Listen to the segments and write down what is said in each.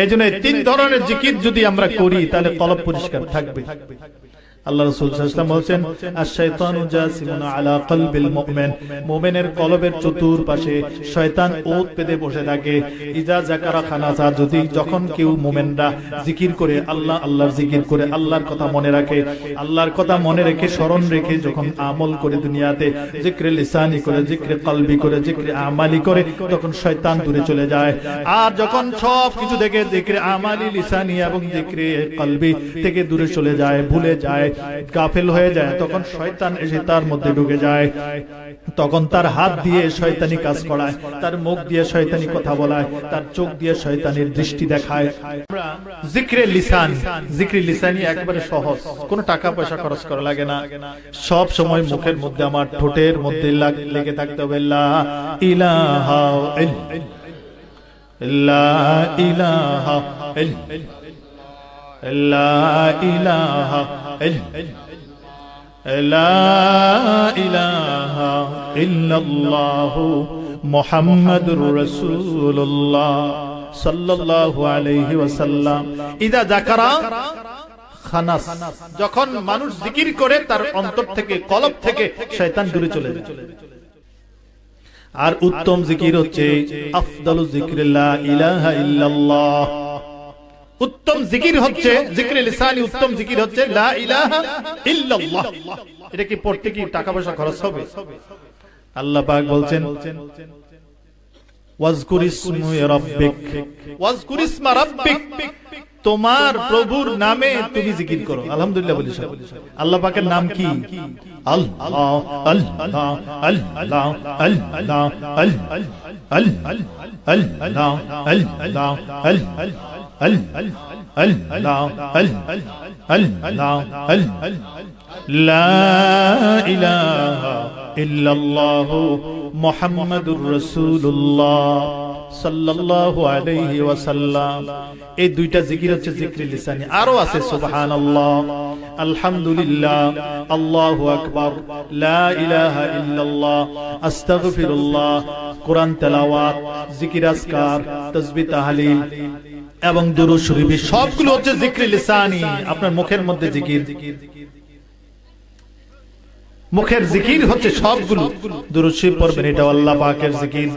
এইজন্য তিন ধরনের জিকির যদি আমরা করি তাহলে কলব পরিষ্কার থাকবে। আল্লাহ রাসূল সাল্লাল্লাহু আলাইহি ওয়াসাল্লাম বলেন, আশ-শাইতানু জাসিমুন আলা কলবিল মুমিন, মুমিনের কলবের চতুর্পাশে শয়তান ওত পেতে বসে থাকে। ইজা যাকারা খানাসা, যদি যখন কেউ মুমিনরা জিকির করে, আল্লাহ আল্লাহর জিকির করে, আল্লাহর কথা মনে রাখে, আল্লাহর কথা মনে রেখে স্মরণ রেখে যখন আমল করে দুনিয়াতে, জিকরে লিসানি করে, জিকরে কলবি করে, জিকরে আমালি করে, তখন শয়তান দূরে চলে যায়। আর যখন সব কিছু থেকে জিকরে আমালি, লিসানি এবং জিকরে কলবি থেকে দূরে চলে যায়, ভুলে যায়, গাফেল হয়ে যায়, তখন শয়তান এসে তার মধ্যে ঢুকে যায়। তখন তার হাত দিয়ে শয়তানি কাজ করায়, তার মুখ দিয়ে শয়তানি কথা বলায়, তার চোখ দিয়ে শয়তানির দৃষ্টি দেখায়। জিকরে লিসান, জিকরে লিসানি একেবারে সহজ, কোনো টাকা পয়সা খরচ করা লাগে না। সব সময় মুখের মধ্যে, আমার ঠোঁটের মধ্যে লেগে থাকতে হবে লা ইলাহা ইল্লাল্লাহ, লা ইলাহা লা ইলাহা ইল্লাল্লাহ মুহাম্মাদুর রাসূলুল্লাহ সাল্লাল্লাহু আলাইহি ওয়াসাল্লাম। ইদা যাকারা খানাস, যখন মানুষ জিকির করে তার অন্তর থেকে, কলব থেকে শয়তান দূরে চলে যায়। আর উত্তম জিকির হচ্ছে আফদালু যিকরি লা ইলাহা ইল্লাল্লাহ। উত্তম জিকির হচ্ছে জিকরে লিসানি, উত্তম জিকির হচ্ছে লা ইলাহা ইল্লাল্লাহ। এটা কি পড়তে কি টাকা পয়সা খরচ হবে? আল্লাহ পাক বলছেন, ওয়াজকুর ইসমা রাব্বিক, ওয়াজকুর ইসমা রাব্বিক, তোমার প্রভুর নামে তুমি জিকির করো। আলহামদুলিল্লাহ বলি। আল্লাহ পাকের নাম কি? আল্লাহ আল্লাহ আল্লাহ আল্লাহ আল্লাহ আল্লাহ লা ইলাহা ইল্লাল্লাহ মুহাম্মাদুর রাসূলুল্লাহ সাল্লাল্লাহু আলাইহি ওয়াসাল্লাম। এই দুইটা জিকির হচ্ছে জিকরে লিসানি। আরো আছে সুবহানাল্লাহ, আলহামদুলিল্লাহ, আল্লাহু আকবার, লা ইলাহা ইল্লাল্লাহ, আস্তাগফিরুল্লাহ, কোরআন তেলাওয়াত, জিকির আজকার, তাসবিহ তাহলিল এবং দুরূদ শরীফ, সবগুলো হচ্ছে জিকরে লিসানি। আপনার মুখের মধ্যে জিকির, মুখের জিকির হচ্ছে সবগুলো। দুরূদ শরীফ পড়বেন, এটা আল্লাহ পাকের জিকির।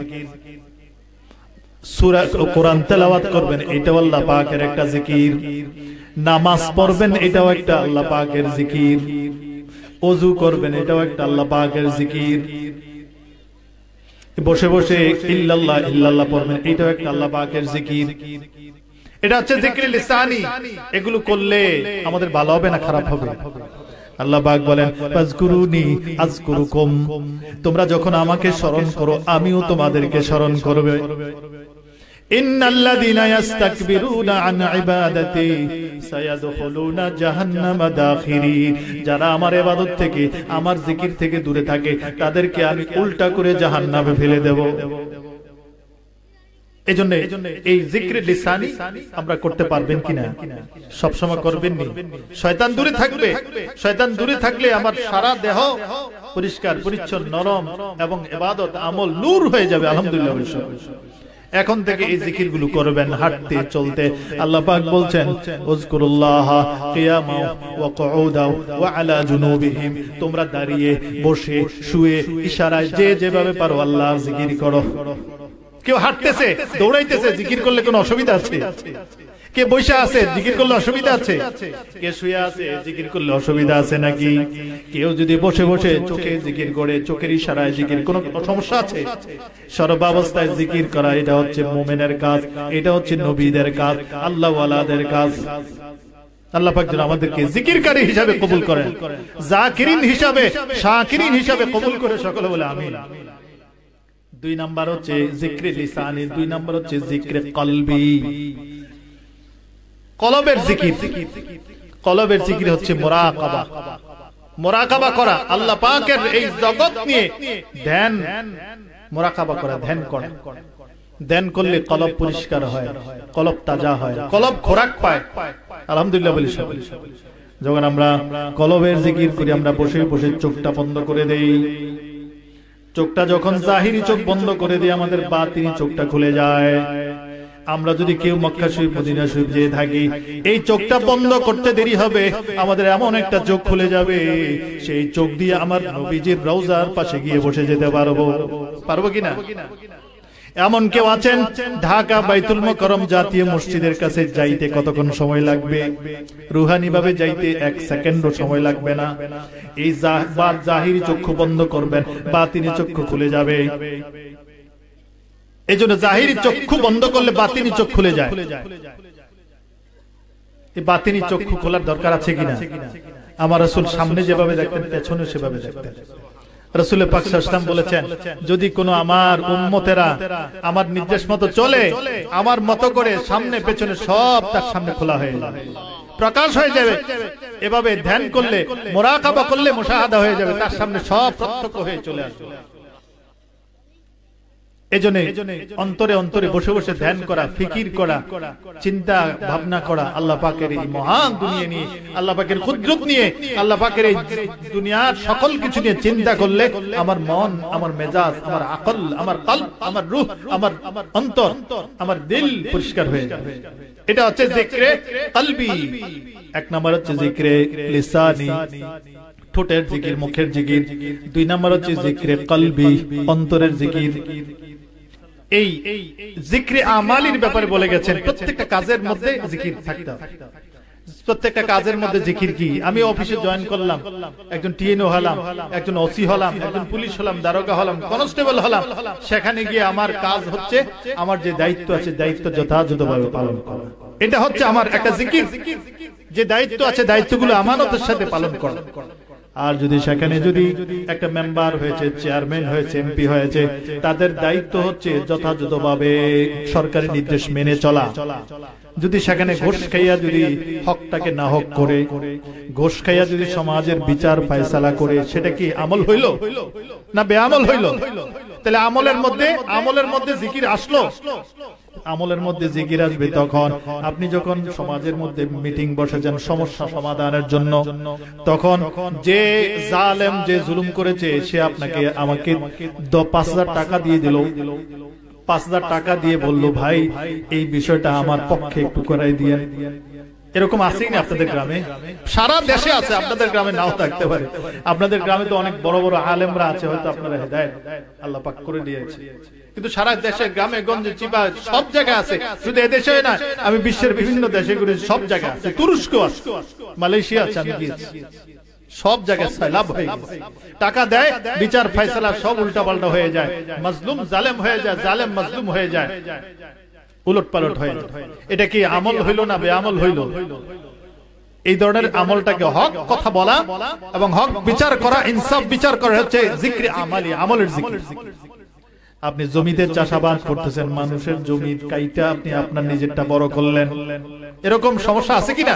সূরা কোরআন তেলাওয়াত করবেন, এটা আল্লাহ পাকের একটা জিকির। নামাজ পড়বেন, এটাও একটা আল্লাহ পাকের জিকির। ওযু করবেন, এটাও একটা আল্লাহ পাকের জিকির। বসে বসে ইল্লাল্লাহ ইল্লাল্লাহ পড়বেন, এটাও একটা আল্লাহ পাকের জিকির। এটা হচ্ছে জিকরে লিসানি। এগুলো করলে আমাদের ভালো হবে না খারাপ হবে? আল্লাহ পাক বলেন, ফাজকুরুনি আযকুরুকুম, তোমরা যখন আমাকে স্মরণ করো আমিও তোমাদেরকে স্মরণ করব। ইন্নাল্লাযীনা ইস্তাকবিরুনা আন ইবাদাতি সায়াদখুলুনা জাহান্নামা দাখিরিন, যারা আমার ইবাদত থেকে, আমার জিকির থেকে দূরে থাকে, তাদেরকে আমি উল্টা করে জাহান্নামে ফেলে দেব। এজন্য এই জিকরে লিসানি আমরা করতে পারবেন কিনা? সব সময় করবেন নি? শয়তান দূরে থাকবে। শয়তান দূরে থাকলে আমার সারা দেহ পরিষ্কার পরিচ্ছন্ন, নরম এবং ইবাদত আমল নূর হয়ে যাবে। আলহামদুলিল্লাহ। এখন থেকে এই জিকিরগুলো করবেন হাঁটতে চলতে। আল্লাহ পাক বলছেন, উযকুরুল্লাহ কিয়ামা ওয়া কুউদা ওয়া আলা জুনুবিহিম, তোমরা দাঁড়িয়ে, বসে, শুয়ে, ইশারায় যে যেভাবে পারো আল্লাহর জিকির করো। কেউ হাঁটতেছে, দৌড়াইতেছে, জিকির করলে কোনো অসুবিধা আছে? কে বসে আছে, জিকির করলে অসুবিধা আছে? কে শুয়ে আছে, জিকির করলে অসুবিধা আছে নাকি? কেউ যদি বসে বসে চোখে জিকির করে, চোখের ইশারায় জিকির, কোনো সমস্যা আছে? সর্বাবস্থায় জিকির করা, এটা হচ্ছে মুমিনের কাজ, এটা হচ্ছে নবীদের কাজ, আল্লাহ ওয়ালাদের কাজ। আল্লাহ পাক যেন আমাদেরকে জিকিরকারী হিসাবে কবুল করেন, জাকিরিন হিসাবে, শাকিরিন হিসাবে কবুল করে। সকলে বলে আমিন। দুই নাম্বার হচ্ছে জিকরে লিসানি, দুই নাম্বার হচ্ছে জিকরে কলবি, কলবের জিকির। কলবের জিকির হচ্ছে মুরাকাবা। মুরাকাবা করা, আল্লাহ পাকের এই জগৎ নিয়ে ধ্যান, মুরাকাবা করা, ধ্যান করা। ধ্যান করলে কলব পরিষ্কার হয়, কলব তাজা হয়, কলব খোরাক পায়। আলহামদুলিল্লাহ বলি। যখন আমরা কলবের জিকির করি, আমরা বসে বসে চোখটা বন্ধ করে দেই। চোখটা যখন জাহিরি চোখ বন্ধ করে দিই, আমাদের বাতিনি চোখটা খুলে যায়। আমরা যদি কেউ মক্কা শরীফ মদিনা শরীফ যেয়ে থাকি, এই চোখটা বন্ধ করতে দেরি হবে, আমাদের এমন একটা চোখ খুলে যাবে, সেই চোখ দিয়ে আমার নবীজির রওজার পাশে গিয়ে বসে যেতে পারবো কিনা? এমন কেউ আছেন ঢাকা বাইতুল মুকাররম জাতীয় মসজিদের কাছে যাইতে কতক্ষণ সময় লাগবে? রুহানি ভাবে যাইতে 1 সেকেন্ডও সময় লাগবে না। এই জাহিরি চক্ষু বন্ধ করবেন, বাতিনি চক্ষু খুলে যাবে। এই জন্য জাহিরি চক্ষু বন্ধ করলে বাতিনি চোখ খুলে যায়। এই বাতিনি চক্ষু খোলার দরকার আছে কিনা? আমার রাসূল সামনে যেভাবে দেখতেন, পেছনে সেভাবে দেখতেন। রাসূল পাক সাল্লাল্লাহু আলাইহি ওয়াসাল্লাম বলেছেন, যদি কোনো আমার উম্মতেরা আমার নির্দেশ মতো চলে, আমার মতো করে সামনে পেছনে সব তার সামনে খোলা হয়ে যাবে, প্রকাশ হয়ে যাবে। এভাবে ধ্যান করলে, মুরাকাবা করলে মুশাহাদা হয়ে যাবে, তার সামনে সব প্রত্যক্ষ হয়ে চলে আসবে। এজন্য অন্তরে অন্তরে বসে বসে ধ্যান করা, ফিকির করা, চিন্তা ভাবনা করা, আল্লাহ পাকের এই মহান দুনিয়া নিয়ে, আল্লাহ পাকের কুদরত নিয়ে, আল্লাহ পাকের এই দুনিয়ার সকল কিছু নিয়ে চিন্তা করলে আমার মন, আমার মেজাজ, আমার আকল, আমার কলব, আমার রূহ, আমার অন্তর, আমার দিল পরিষ্কার হয়ে যাবে। এটা হচ্ছে জিক্রে কলবি। এক নাম্বার হচ্ছে জিক্রে লিসানি, ঠোঁটের জিকির, মুখের জিকির। 2 নাম্বার হচ্ছে জিক্রে কলবি, অন্তরের জিকির। এই জিক্রে আমালির ব্যাপারে বলে গেছেন, প্রত্যেকটা কাজের মধ্যে জিকির থাকতে হবে। প্রত্যেকটা কাজের মধ্যে জিকির কি? আমি অফিসে জয়েন করলাম, একজন টিএনও হলাম, একজন ওসি হলাম, একজন পুলিশ হলাম, দারোগা হলাম, কনস্টেবল হলাম, সেখানে গিয়ে আমার কাজ হচ্ছে আমার যে দায়িত্ব আছে, দায়িত্ব যথাযথভাবে পালন করা। এটা হচ্ছে আমার একটা জিকির। যে দায়িত্ব আছে, দায়িত্বগুলো আমানতের সাথে পালন করা। আর যদি সেখানে যদি একটা মেম্বার হয়েছে, চেয়ারম্যান হয়েছে, এমপি হয়েছে, তাদের দায়িত্ব হচ্ছে যথাযথভাবে সরকারি নির্দেশ মেনে চলা। যদি সেখানে ঘুষ খাইয়া যদি হকটাকে না হক করে, ঘুষ খাইয়া যদি সমাজের বিচার ফায়সালা করে, সেটা কি আমল হইল না বেআমল হইল? তাহলে আমলের মধ্যে জিকির আসলো। আমলের মধ্যে জিকির আসবে তখন আপনি যখন সমাজের মধ্যে মিটিং বসেছেন সমস্যা সমাধানের জন্য, তখন যে জালেম, যে জুলুম করেছে, সে আপনাকে আমাকে 5,000 টাকা দিয়ে দিল, 5,000 টাকা দিয়ে বলল, ভাই এই বিষয়টা আমার পক্ষে একটু করাই দিয়ে। এরকম আছে কিনা আপনাদের গ্রামে? সারা দেশে আছে, আপনাদের গ্রামে নাও থাকতে পারে। আপনাদের গ্রামে তো অনেক বড় বড় আলেমরা আছে, হয়তো আপনারা হেদায়েত আল্লাহ পাক করে দিয়েছে, কিন্তু সারা দেশে গ্রামে গঞ্জে চিপা সব জায়গায় আছে। শুধু এদেশে না, আমি বিশ্বের বিভিন্ন দেশে ঘুরেছি, সব জায়গায় আছে। তুরস্ক আছে, মালয়েশিয়া আছে, আমি গিয়েছি, সব জায়গায় লাভ হয়ে গেছে। টাকা দেয়, বিচার ফয়সালা সব উল্টা পাল্টা হয়ে যায়, মাজলুম জালেম হয়ে যায়, জালেম মাজলুম হয়ে যায়, উলট পালট হয়ে যায়। এটা কি আমল হইল না বেআমল হইল? এই ধরনের আমলটাকে হক কথা বলা এবং হক বিচার করা, ইনসাফ বিচার করা হচ্ছে জিক্রে আমালি, আমলের জিকির। আপনি জমিতে চাষাবাদ করতেছেন, মানুষের জমি কাইটা আপনি আপনার নিজেরটা বড় করলেন, এরকম সমস্যা আছে কিনা?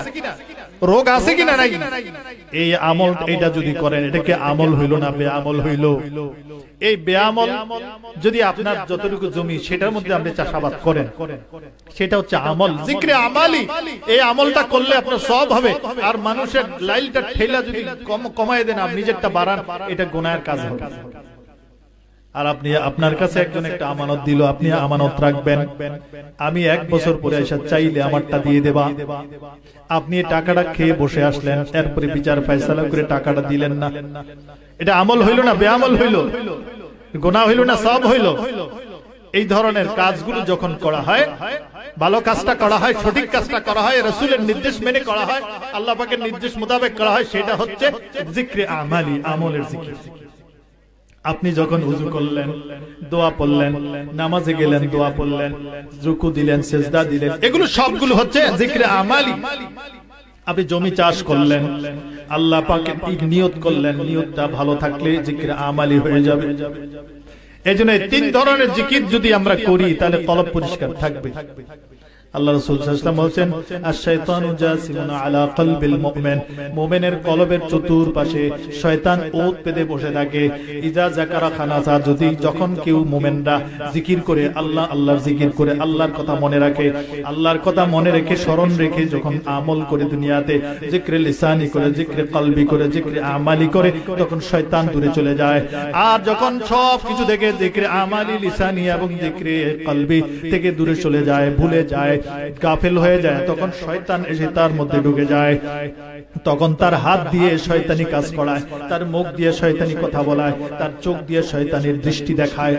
রোগ আছে কিনা? নাই। এই আমল, এইটা যদি করেন, এটাকে আমল হইল না বেআমল হইল? এই বেআমল যদি আপনার যতটুকু জমি সেটার মধ্যে আপনি চাষাবাদ করেন, সেটা হচ্ছে আমল, জিক্রে আমালি। এই আমলটা করলে আপনার সব হবে। আর মানুষের লাইলটা ঠেলা যদি কমায় দেন, আপনি নিজেরটা বাড়ান, এটা গুনাহের কাজ হবে। আর আপনি, আপনার কাছে একজন একটা আমানত দিল, আপনি আমানত রাখবেন, আমি 1 বছর পরে এসে চাইলে আমারটা দিয়ে দেবা। আপনি টাকাটা খেয়ে বসে আসলেন, এরপরে বিচার ফয়সালা করে টাকাটা দিলেন না, এটা আমল হইল না বেআমল হইল? গুনাহ হইল না সওয়াব হইল? এই ধরনের কাজগুলো যখন করা হয়, ভালো কাজটা করা হয়, সঠিক কাজটা করা হয়, রাসূলের নির্দেশ মেনে করা হয়, আল্লাহ পাকের নির্দেশ মোতাবেক করা হয়, সেটা হচ্ছে জিক্রে আমালি, আমলের জিকির। আপনি যখন ওযু করলেন, দোয়া পড়লেন, নামাজে গেলেন, দোয়া পড়লেন, রুকু দিলেন, সিজদা দিলেন, এগুলো সবগুলো হচ্ছে জিক্রে আমালি। আপনি জমি চাষ করলেন, আল্লাহ পাকের নিয়ত করলেন, নিয়তটা ভালো থাকলে জিক্রে আমালি হয়ে যাবে। এইজন্য 3 ধরনের জিকির যদি আমরা করি, তাহলে কলব পরিষ্কার থাকবে। আল্লাহ রাসূল সাল্লাল্লাহু আলাইহি ওয়াসাল্লাম বলেন আশ-শাইতানু জাসিমুন আলা কলবিল মুমিন, মুমিনের কলবের চতুর্পাশে শয়তান ওত পেতে বসে থাকে। ইজা যাকারা খানাসা, যদি যখন কেউ মুমিনরা জিকির করে, আল্লাহর জিকির করে, আল্লাহর কথা মনে রাখে, আল্লাহর কথা মনে রেখে স্মরণ রেখে যখন আমল করে দুনিয়াতে, জিকরে লিসানি করে, জিকরে কলবি করে, জিকরে আমালি করে, তখন শয়তান দূরে চলে যায়। আর যখন সব কিছু থেকে জিকরে আমালি, লিসানি এবং জিকরে কলবি থেকে দূরে চলে যায়, ভুলে যায়, গাফেল হয়ে যায়, তখন শয়তান এসে তার মধ্যে ঢুকে যায়। তখন তার হাত দিয়ে শয়তানি কাজ করায়, তার মুখ দিয়ে শয়তানি কথা বলায়, তার চোখ দিয়ে শয়তানির দৃষ্টি দেখায়।